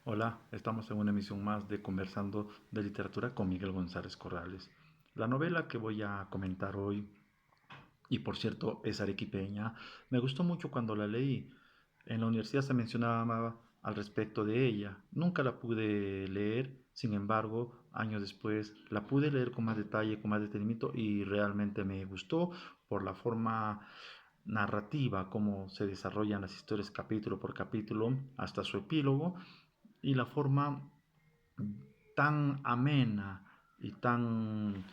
Hola, estamos en una emisión más de Conversando de Literatura con Miguel González Corrales. La novela que voy a comentar hoy, y por cierto es arequipeña, me gustó mucho cuando la leí. En la universidad se mencionaba al respecto de ella. Nunca la pude leer, sin embargo, años después la pude leer con más detalle, con más detenimiento y realmente me gustó por la forma narrativa, cómo se desarrollan las historias capítulo por capítulo hasta su epílogo y la forma tan amena y tan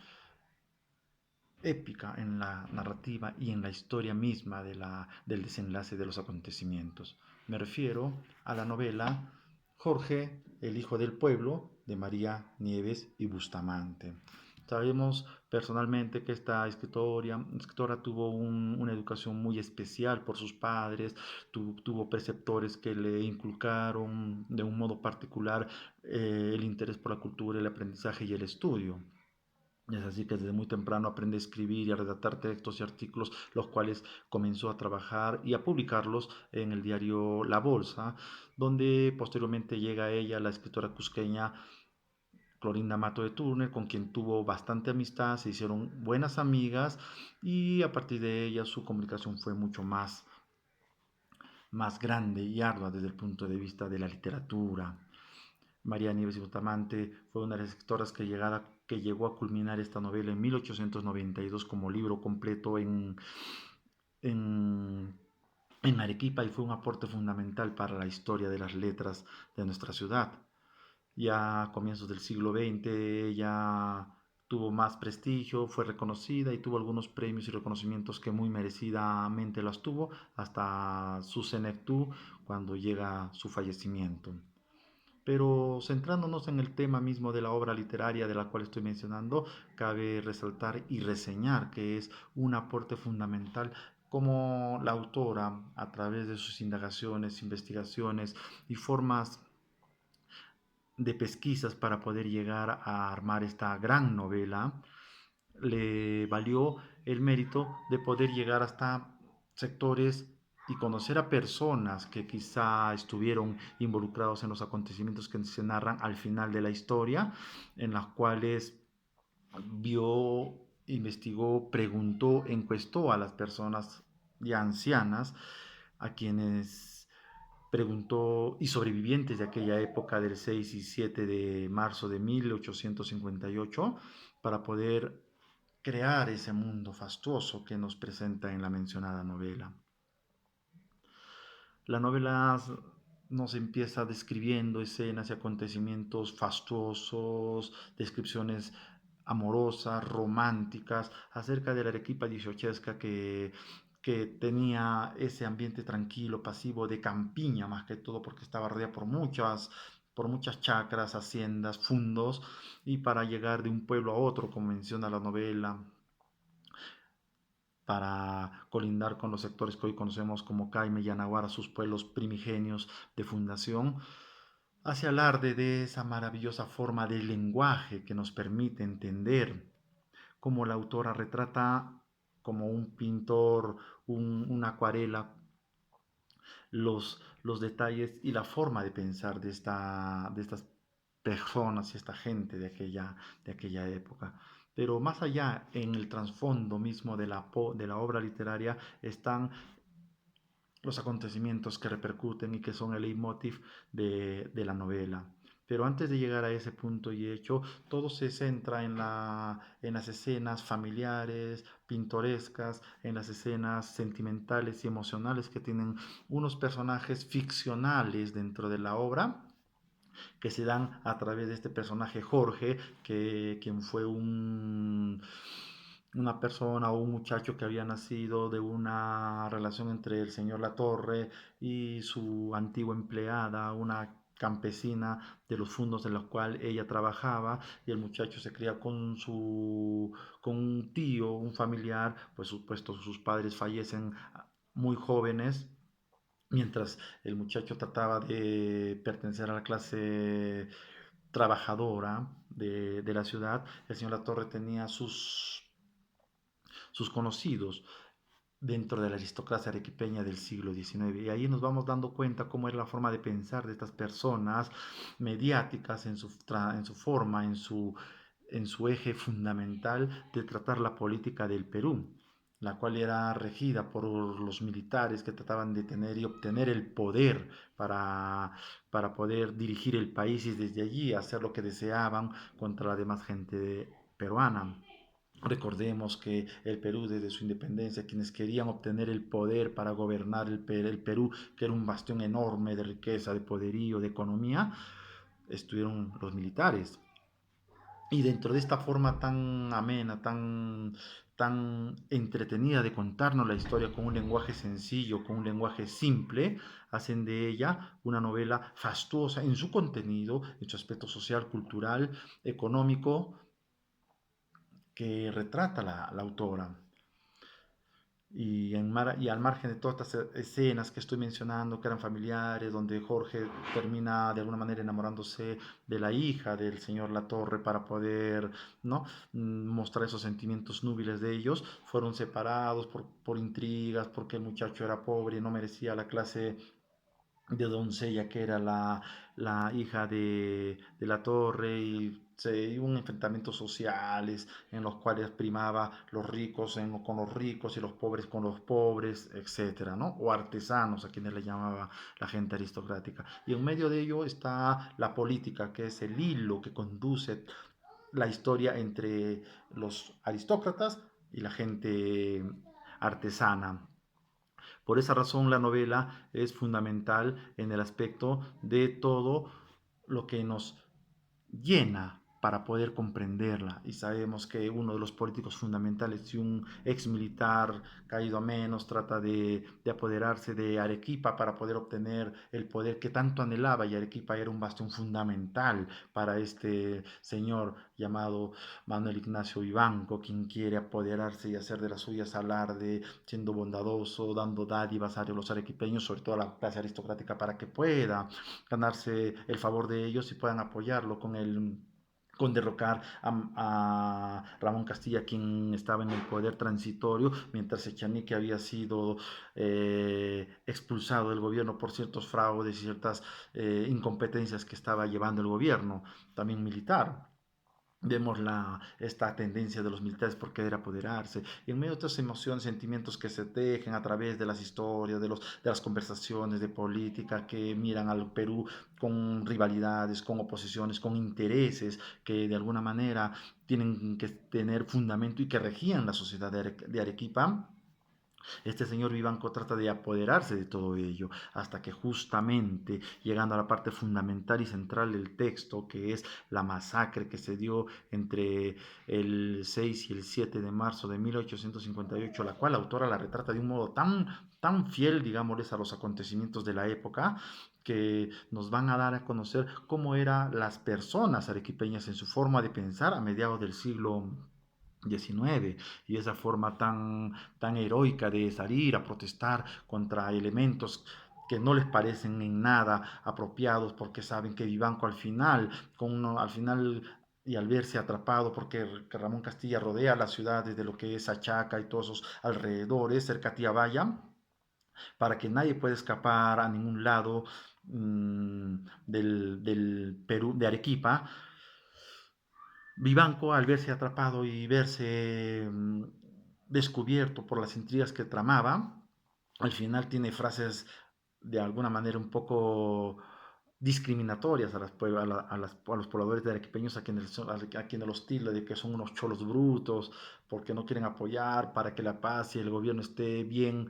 épica en la narrativa y en la historia misma del desenlace de los acontecimientos. Me refiero a la novela Jorge, el hijo del pueblo, de María Nieves y Bustamante. Sabemos personalmente que esta escritora tuvo una educación muy especial por sus padres, tuvo preceptores que le inculcaron de un modo particular el interés por la cultura, el aprendizaje y el estudio. Es así que desde muy temprano aprende a escribir y a redactar textos y artículos, los cuales comenzó a trabajar y a publicarlos en el diario La Bolsa, donde posteriormente llega a ella la escritora cusqueña Clorinda Mato de Turner, con quien tuvo bastante amistad, se hicieron buenas amigas y a partir de ella su comunicación fue mucho más grande y ardua desde el punto de vista de la literatura. María Nieves y Bustamante fue una de las escritoras que llegó a culminar esta novela en 1892 como libro completo en, en Arequipa y fue un aporte fundamental para la historia de las letras de nuestra ciudad. Ya a comienzos del siglo XX ella tuvo más prestigio, fue reconocida y tuvo algunos premios y reconocimientos que muy merecidamente las tuvo hasta su senectú cuando llega su fallecimiento. Pero centrándonos en el tema mismo de la obra literaria de la cual estoy mencionando, cabe resaltar y reseñar que es un aporte fundamental como la autora, a través de sus indagaciones, investigaciones y formas de pesquisas para poder llegar a armar esta gran novela, le valió el mérito de poder llegar hasta sectores y conocer a personas que quizá estuvieron involucrados en los acontecimientos que se narran al final de la historia, en las cuales vio, investigó, preguntó, encuestó a las personas ya ancianas, a quienes preguntó, y sobrevivientes de aquella época del 6 y 7 de marzo de 1858, para poder crear ese mundo fastuoso que nos presenta en la mencionada novela. La novela nos empieza describiendo escenas y acontecimientos fastuosos, descripciones amorosas, románticas, acerca de la Arequipa dieciochesca que tenía ese ambiente tranquilo, pasivo, de campiña más que todo, porque estaba rodeada por muchas chacras, haciendas, fundos, y para llegar de un pueblo a otro, como menciona la novela, para colindar con los sectores que hoy conocemos como Caime y Anahuara, sus pueblos primigenios de fundación, hace alarde de esa maravillosa forma de lenguaje que nos permite entender cómo la autora retrata como un pintor, una acuarela, los detalles y la forma de pensar de estas personas y esta gente de aquella época. Pero más allá, en el trasfondo mismo de la obra literaria, están los acontecimientos que repercuten y que son el leitmotiv de la novela. Pero antes de llegar a ese punto y hecho, todo se centra en las escenas familiares, pintorescas, en las escenas sentimentales y emocionales que tienen unos personajes ficcionales dentro de la obra, que se dan a través de este personaje Jorge, quien fue una persona o un muchacho que había nacido de una relación entre el señor Latorre y su antigua empleada, una campesina de los fundos en los cuales ella trabajaba, y el muchacho se cría con un tío, un familiar, pues supuesto sus padres fallecen muy jóvenes, mientras el muchacho trataba de pertenecer a la clase trabajadora de la ciudad. El señor Latorre tenía sus conocidos, dentro de la aristocracia arequipeña del siglo XIX. Y ahí nos vamos dando cuenta cómo era la forma de pensar de estas personas mediáticas en su forma, en su eje fundamental de tratar la política del Perú, la cual era regida por los militares que trataban de tener y obtener el poder para poder dirigir el país y desde allí hacer lo que deseaban contra la demás gente peruana. Recordemos que el Perú desde su independencia, quienes querían obtener el poder para gobernar el Perú, que era un bastión enorme de riqueza, de poderío, de economía, estuvieron los militares. Y dentro de esta forma tan amena, tan entretenida de contarnos la historia con un lenguaje sencillo, con un lenguaje simple, hacen de ella una novela fastuosa en su contenido, en su aspecto social, cultural, económico, que retrata la autora. Y al margen de todas estas escenas que estoy mencionando, que eran familiares, donde Jorge termina de alguna manera enamorándose de la hija del señor Latorre para poder, ¿no? Mostrar esos sentimientos núbiles de ellos, fueron separados por intrigas, porque el muchacho era pobre y no merecía la clase de doncella que era la hija de la torre y se hubo un enfrentamientos sociales en los cuales primaba los ricos con los ricos y los pobres con los pobres, etcétera, ¿no? O artesanos a quienes le llamaba la gente aristocrática. Y en medio de ello está la política, que es el hilo que conduce la historia entre los aristócratas y la gente artesana. Por esa razón la novela es fundamental en el aspecto de todo lo que nos llena para poder comprenderla. Y sabemos que uno de los políticos fundamentales, si un ex militar caído a menos trata de apoderarse de Arequipa para poder obtener el poder que tanto anhelaba, y Arequipa era un bastión fundamental para este señor llamado Manuel Ignacio Vivanco, quien quiere apoderarse y hacer de las suyas alarde, siendo bondadoso, dando dádivas a los arequipeños, sobre todo a la clase aristocrática, para que pueda ganarse el favor de ellos y puedan apoyarlo con derrocar Ramón Castilla, quien estaba en el poder transitorio, mientras Echanique había sido expulsado del gobierno por ciertos fraudes y ciertas incompetencias que estaba llevando el gobierno, también militar. Vemos esta tendencia de los militares por querer apoderarse. Y en medio de estas emociones, sentimientos que se tejen a través de las historias, de las conversaciones de política que miran al Perú con rivalidades, con oposiciones, con intereses que de alguna manera tienen que tener fundamento y que regían la sociedad de Arequipa. Este señor Vivanco trata de apoderarse de todo ello, hasta que justamente, llegando a la parte fundamental y central del texto, que es la masacre que se dio entre el 6 y el 7 de marzo de 1858, la cual la autora la retrata de un modo tan fiel, digámosles, a los acontecimientos de la época, que nos van a dar a conocer cómo eran las personas arequipeñas en su forma de pensar a mediados del siglo XIX, y esa forma tan heroica de salir a protestar contra elementos que no les parecen en nada apropiados, porque saben que Vivanco al final y al verse atrapado, porque Ramón Castilla rodea la ciudad desde lo que es Achaca y todos esos alrededores, cerca a Tiabaya, para que nadie pueda escapar a ningún lado del Perú, de Arequipa. Vivanco, al verse atrapado y verse descubierto por las intrigas que tramaba, al final tiene frases de alguna manera un poco discriminatorias a los pobladores de arequipeños, a quienes los tilda de que son unos cholos brutos, porque no quieren apoyar para que la paz y el gobierno esté bien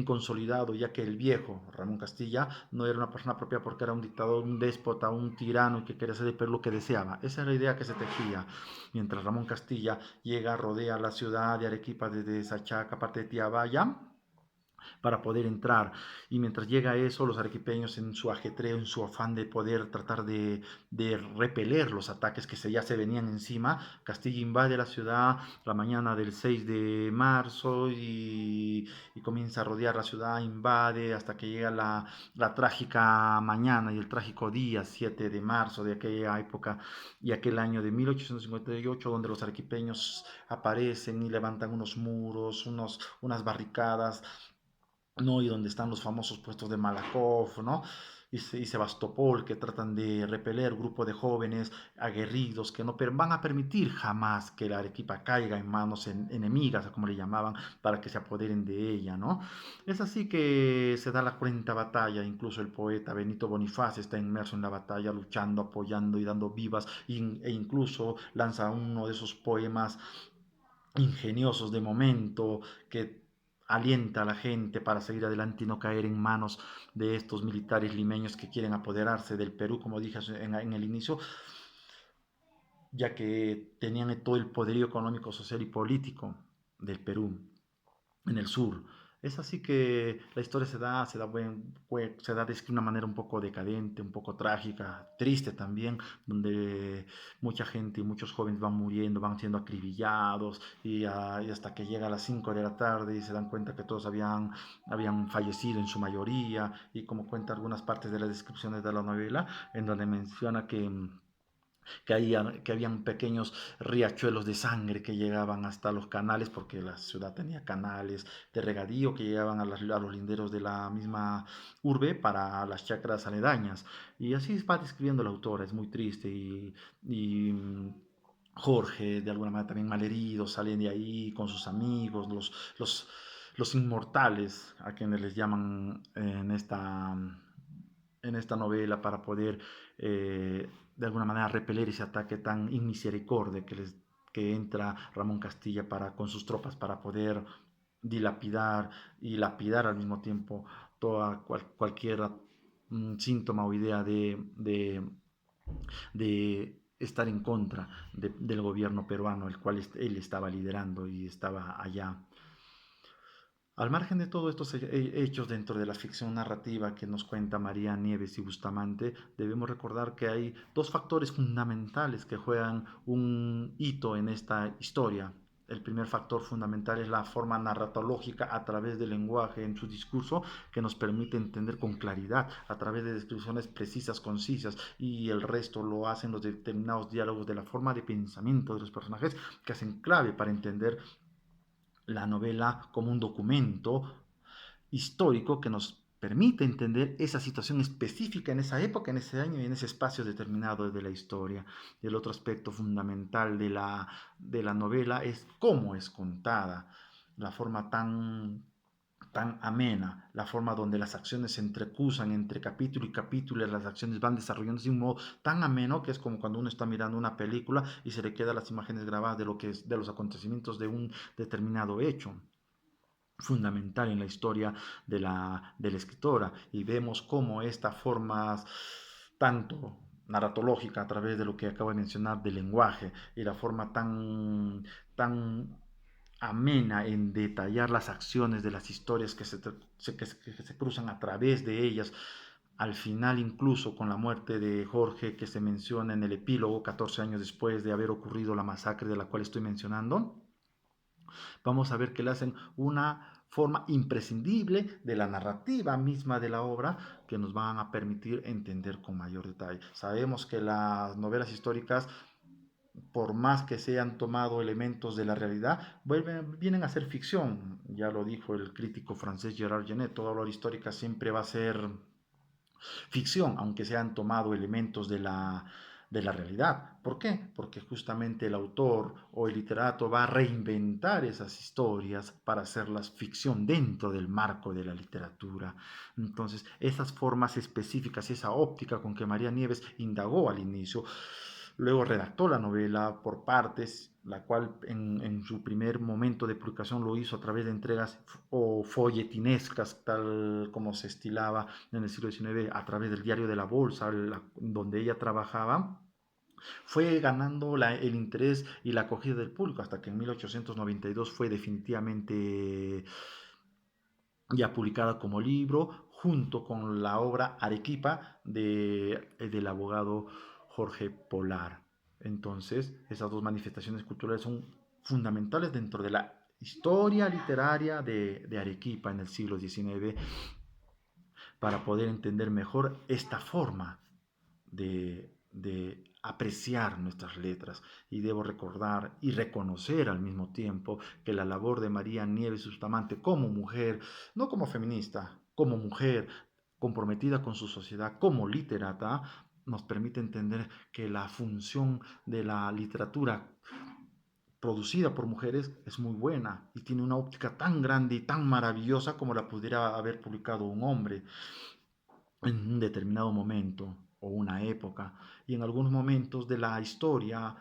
consolidado, ya que el viejo Ramón Castilla no era una persona propia porque era un dictador, un déspota, un tirano y que quería hacer de Perú lo que deseaba. Esa es la idea que se tejía. Mientras Ramón Castilla llega, rodea la ciudad de Arequipa desde Sachaca, parte de Tiabaya, para poder entrar. Y mientras llega eso, los arequipeños en su ajetreo, en su afán de poder tratar de repeler los ataques que ya se venían encima, Castilla invade la ciudad la mañana del 6 de marzo y comienza a rodear la ciudad, invade hasta que llega la trágica mañana y el trágico día 7 de marzo de aquella época y aquel año de 1858, donde los arequipeños aparecen y levantan unos muros, unas barricadas, ¿no? Y donde están los famosos puestos de Malakoff, ¿no? Y Sebastopol, que tratan de repeler grupo de jóvenes aguerridos que no van a permitir jamás que la Arequipa caiga en manos enemigas, como le llamaban, para que se apoderen de ella, ¿no? Es así que se da la cruenta batalla, incluso el poeta Benito Bonifaz está inmerso en la batalla, luchando, apoyando y dando vivas, e incluso lanza uno de esos poemas ingeniosos de momento que alienta a la gente para seguir adelante y no caer en manos de estos militares limeños que quieren apoderarse del Perú, como dije en el inicio, ya que tenían todo el poderío económico, social y político del Perú en el sur. Es así que la historia se da de una manera un poco decadente, un poco trágica, triste también, donde mucha gente y muchos jóvenes van muriendo, van siendo acribillados y hasta que llega a las 5 de la tarde y se dan cuenta que todos habían fallecido en su mayoría y como cuenta algunas partes de las descripciones de la novela, en donde menciona que habían pequeños riachuelos de sangre que llegaban hasta los canales, porque la ciudad tenía canales de regadío que llegaban a los linderos de la misma urbe para las chacras aledañas. Y así va describiendo la autora, es muy triste y Jorge, de alguna manera también malherido, salen de ahí con sus amigos, los inmortales, a quienes les llaman en esta novela para poder de alguna manera repeler ese ataque tan inmisericordia que entra Ramón Castilla con sus tropas para poder dilapidar y lapidar al mismo tiempo cualquier síntoma o idea de estar en contra del gobierno peruano, el cual él estaba liderando y estaba allá. Al margen de todos estos hechos dentro de la ficción narrativa que nos cuenta María Nieves y Bustamante, debemos recordar que hay dos factores fundamentales que juegan un hito en esta historia. El primer factor fundamental es la forma narratológica a través del lenguaje en su discurso que nos permite entender con claridad a través de descripciones precisas, concisas y el resto lo hacen los determinados diálogos de la forma de pensamiento de los personajes que hacen clave para entender la novela como un documento histórico que nos permite entender esa situación específica en esa época, en ese año y en ese espacio determinado de la historia. Y el otro aspecto fundamental de la novela es cómo es contada, la forma tan amena, la forma donde las acciones se entrecruzan entre capítulo y capítulo, y las acciones van desarrollándose de un modo tan ameno que es como cuando uno está mirando una película y se le quedan las imágenes grabadas de lo que es, de los acontecimientos de un determinado hecho fundamental en la historia de la escritora y vemos cómo esta forma tanto narratológica a través de lo que acabo de mencionar del lenguaje y la forma tan amena en detallar las acciones de las historias que se cruzan a través de ellas. Al final, incluso con la muerte de Jorge, que se menciona en el epílogo, 14 años después de haber ocurrido la masacre de la cual estoy mencionando, vamos a ver que le hacen una forma imprescindible de la narrativa misma de la obra que nos van a permitir entender con mayor detalle. Sabemos que las novelas históricas, por más que se hayan tomado elementos de la realidad, vienen a ser ficción. Ya lo dijo el crítico francés Gerard Genet, toda obra histórica siempre va a ser ficción, aunque se han tomado elementos de la realidad. ¿Por qué? Porque justamente el autor o el literato va a reinventar esas historias para hacerlas ficción dentro del marco de la literatura. Entonces, esas formas específicas y esa óptica con que María Nieves indagó al inicio, luego redactó la novela por partes, la cual en su primer momento de publicación lo hizo a través de entregas o folletinescas, tal como se estilaba en el siglo XIX, a través del diario de la Bolsa, donde ella trabajaba. Fue ganando el interés y la acogida del público hasta que en 1892 fue definitivamente ya publicada como libro, junto con la obra Arequipa del abogado Jorge Polar. Entonces, esas dos manifestaciones culturales son fundamentales dentro de la historia literaria de Arequipa en el siglo XIX para poder entender mejor esta forma de apreciar nuestras letras. Y debo recordar y reconocer al mismo tiempo que la labor de María Nieves Bustamante como mujer, no como feminista, como mujer comprometida con su sociedad, como literata, nos permite entender que la función de la literatura producida por mujeres es muy buena y tiene una óptica tan grande y tan maravillosa como la pudiera haber publicado un hombre en un determinado momento o una época. Y en algunos momentos de la historia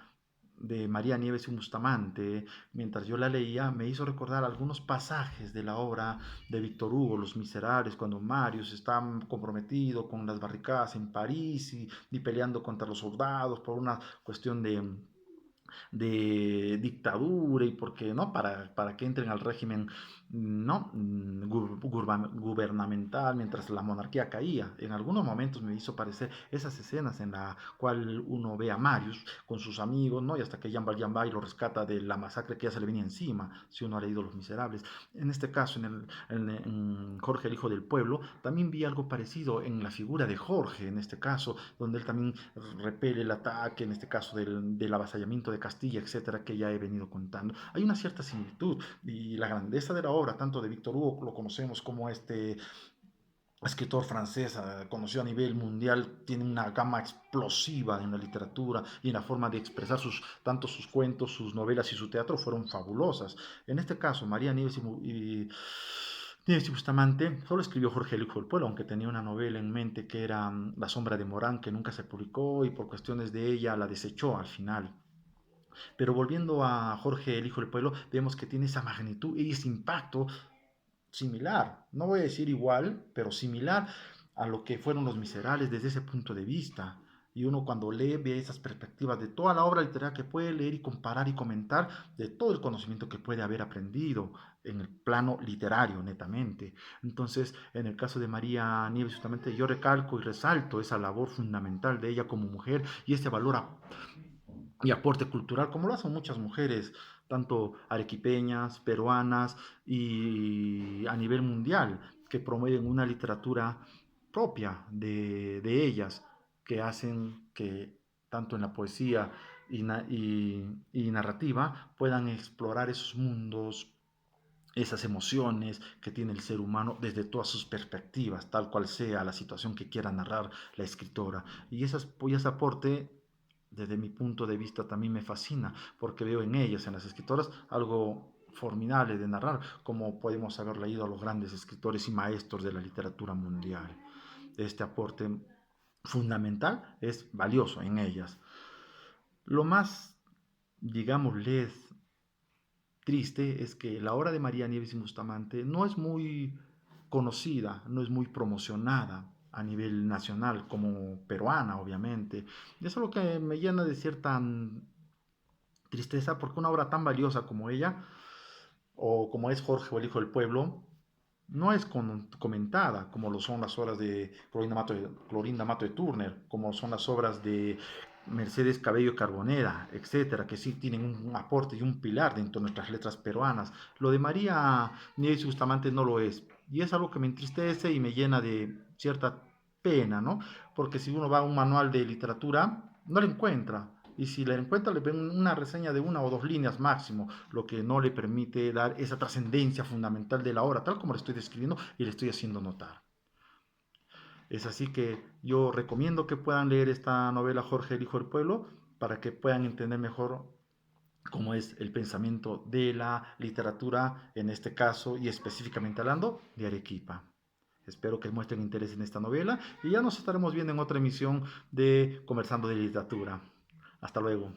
de María Nieves y Bustamante, mientras yo la leía, me hizo recordar algunos pasajes de la obra de Víctor Hugo, Los Miserables, cuando Marius está comprometido con las barricadas en París y peleando contra los soldados por una cuestión de dictadura y porque no para que entren al régimen no gubernamental mientras la monarquía caía. En algunos momentos me hizo parecer esas escenas en la cual uno ve a Marius con sus amigos, no, y hasta que Jean Valjean va y lo rescata de la masacre que ya se le venía encima, si uno ha leído Los Miserables. En este caso en Jorge el Hijo del Pueblo también vi algo parecido en la figura de Jorge, en este caso donde él también repele el ataque, en este caso del avasallamiento de Castilla, etcétera, que ya he venido contando. Hay una cierta similitud y la grandeza de la obra, tanto de Víctor Hugo, lo conocemos como este escritor francés conocido a nivel mundial, tiene una gama explosiva en la literatura y en la forma de expresar tanto sus cuentos, sus novelas y su teatro fueron fabulosas. En este caso, María Nieves y Bustamante solo escribió Jorge el Hijo del Pueblo, aunque tenía una novela en mente que era La Sombra de Morán, que nunca se publicó y por cuestiones de ella la desechó al final. Pero volviendo a Jorge el Hijo del Pueblo, vemos que tiene esa magnitud y ese impacto similar, no voy a decir igual, pero similar a lo que fueron Los Miserables desde ese punto de vista. Y uno cuando lee ve esas perspectivas de toda la obra literaria que puede leer y comparar y comentar, de todo el conocimiento que puede haber aprendido en el plano literario netamente. Entonces, en el caso de María Nieves, justamente yo recalco y resalto esa labor fundamental de ella como mujer y ese valor y aporte cultural, como lo hacen muchas mujeres, tanto arequipeñas, peruanas y a nivel mundial, que promueven una literatura propia de ellas, que hacen que tanto en la poesía y narrativa puedan explorar esos mundos, esas emociones que tiene el ser humano desde todas sus perspectivas, tal cual sea la situación que quiera narrar la escritora. Y ese aporte, desde mi punto de vista, también me fascina, porque veo en ellas, en las escritoras, algo formidable de narrar, como podemos haber leído a los grandes escritores y maestros de la literatura mundial. Este aporte fundamental es valioso en ellas. Lo más, digámosles, triste es que la obra de María Nieves y Bustamante no es muy conocida, no es muy promocionada a nivel nacional como peruana, obviamente. Y eso es lo que me llena de cierta tristeza porque una obra tan valiosa como ella, o como es Jorge o el Hijo del Pueblo, no es comentada como lo son las obras de Clorinda Mato de Turner, como son las obras de Mercedes Cabello Carbonera, etcétera, que sí tienen un aporte y un pilar dentro de nuestras letras peruanas. Lo de María Nieves Bustamante no lo es, y es algo que me entristece y me llena de cierta pena, ¿no? Porque si uno va a un manual de literatura, no lo encuentra. Y si la encuentra, le ven una reseña de una o dos líneas máximo, lo que no le permite dar esa trascendencia fundamental de la obra, tal como le estoy describiendo y le estoy haciendo notar. Es así que yo recomiendo que puedan leer esta novela Jorge el Hijo del Pueblo para que puedan entender mejor cómo es el pensamiento de la literatura, en este caso y específicamente hablando de Arequipa. Espero que muestren interés en esta novela y ya nos estaremos viendo en otra emisión de Conversando de Literatura. Hasta luego.